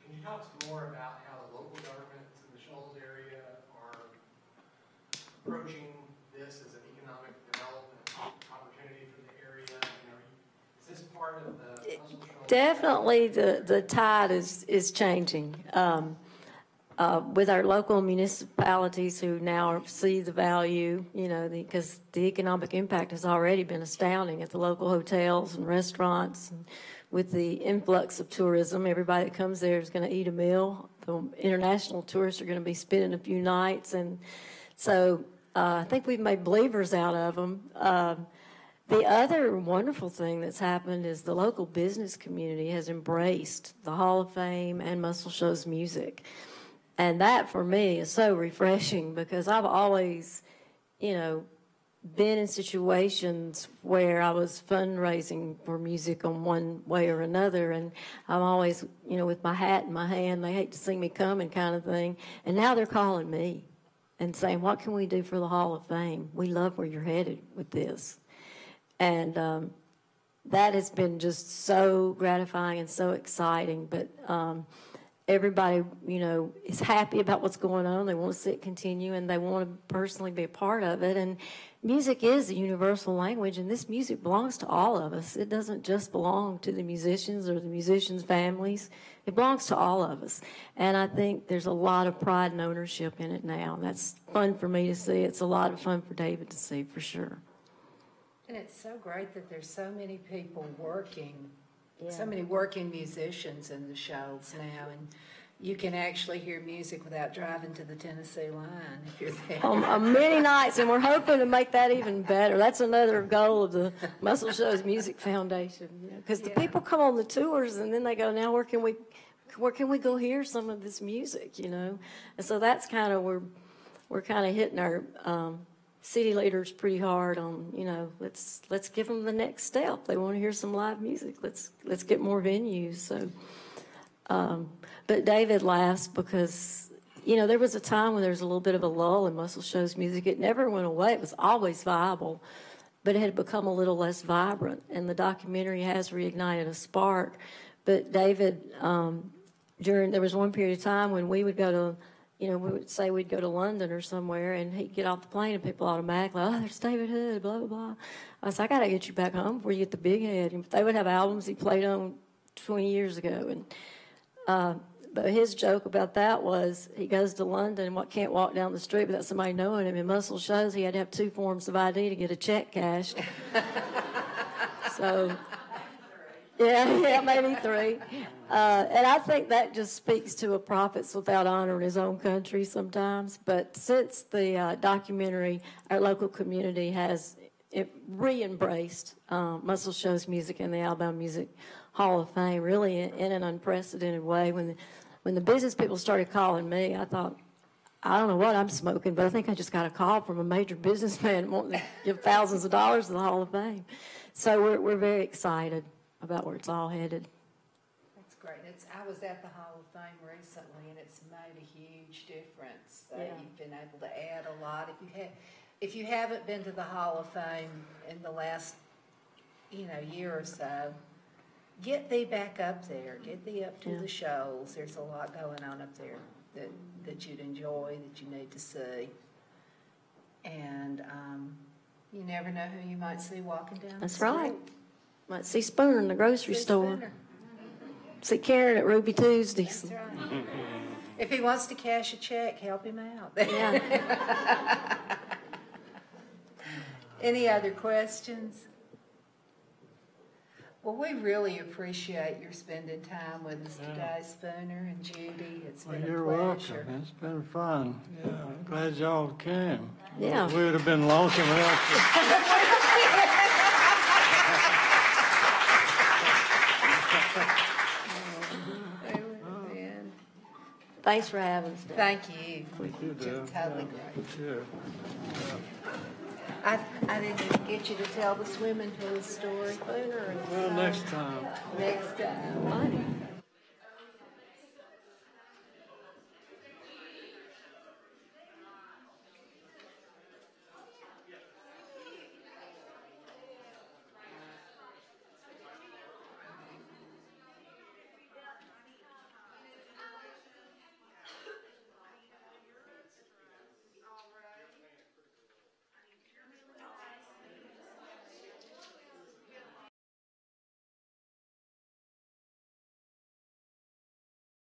Can you talk some more about how the local governments in the Shoals area are approaching this as an economic development opportunity for the area? You know, is this part of the Muscle Shoals? Definitely the tide is changing. with our local municipalities who now see the value, you know, because the economic impact has already been astounding at the local hotels and restaurants. And with the influx of tourism, everybody that comes there is going to eat a meal. The international tourists are going to be spending a few nights. And so I think we've made believers out of them. The other wonderful thing that's happened is the local business community has embraced the Hall of Fame and Muscle Shoals music. And that, for me, is so refreshing because I've always, you know, been in situations where I was fundraising for music on one way or another. And I'm always, you know, with my hat in my hand, they hate to see me coming kind of thing. And now they're calling me and saying, what can we do for the Hall of Fame? We love where you're headed with this. And that has been just so gratifying and so exciting. But everybody, you know, is happy about what's going on. They want to see it continue, and they want to personally be a part of it. And music is a universal language, and this music belongs to all of us. It doesn't just belong to the musicians or the musicians' families. It belongs to all of us. And I think there's a lot of pride and ownership in it now. And that's fun for me to see. It's a lot of fun for David to see, for sure. And it's so great that there's so many people working, Yeah. so many working musicians in the Shoals now, and you can actually hear music without driving to the Tennessee line if you're there. On many nights, and we're hoping to make that even better. That's another goal of the Muscle Shoals Music Foundation, because the people come on the tours and then they go, now where can we go hear some of this music, you know? And so that's kind of we're kind of hitting our city leaders pretty hard on, you know, let's give them the next step. They want to hear some live music. Let's get more venues. So, but David laughs because, you know, there was a time when there was a little bit of a lull in Muscle Shoals music. It never went away. It was always viable, but it had become a little less vibrant. And the documentary has reignited a spark. But David, there was one period of time when we would go to, you know, we would say we'd go to London or somewhere, and he'd get off the plane, and people automatically, oh, there's David Hood, blah, blah, blah. I said, I got to get you back home before you get the big head. And they would have albums he played on 20 years ago. And but his joke about that was he goes to London and can't walk down the street without somebody knowing him. In Muscle Shoals, he had to have 2 forms of ID to get a check cashed. So, yeah, maybe 3. And I think that just speaks to a prophet's without honor in his own country sometimes. But since the documentary, our local community has re-embraced Muscle Shoals music in the Alabama Music Hall of Fame, really in an unprecedented way. When the business people started calling me, I thought, I don't know what I'm smoking, but I think I just got a call from a major businessman wanting to give thousands of dollars to the Hall of Fame. So we're very excited about where it's all headed. That's great. I was at the Hall of Fame recently, and it's made a huge difference. You've been able to add a lot. If you haven't been to the Hall of Fame in the last, you know, year or so, get thee back up there. Get thee up to the Shoals. There's a lot going on up there that you'd enjoy, that you need to see. And you never know who you might see walking down the street. That's right. Might see Spooner in the grocery store. Spooner. See Karen at Ruby Tuesdays. That's right. If he wants to cash a check, help him out. Yeah. Any other questions? Well, we really appreciate your spending time with us today, Spooner and Judy. It's been You're a pleasure. welcome. It's been fun. Yeah, glad y'all came. Yeah. We would have been lonesome without Thanks for having us. Dad. Thank you. Thank you, Deb. Totally great. you. I didn't even get you to tell the swimming pool story, Spooner. Well, next time. Next time. Funny.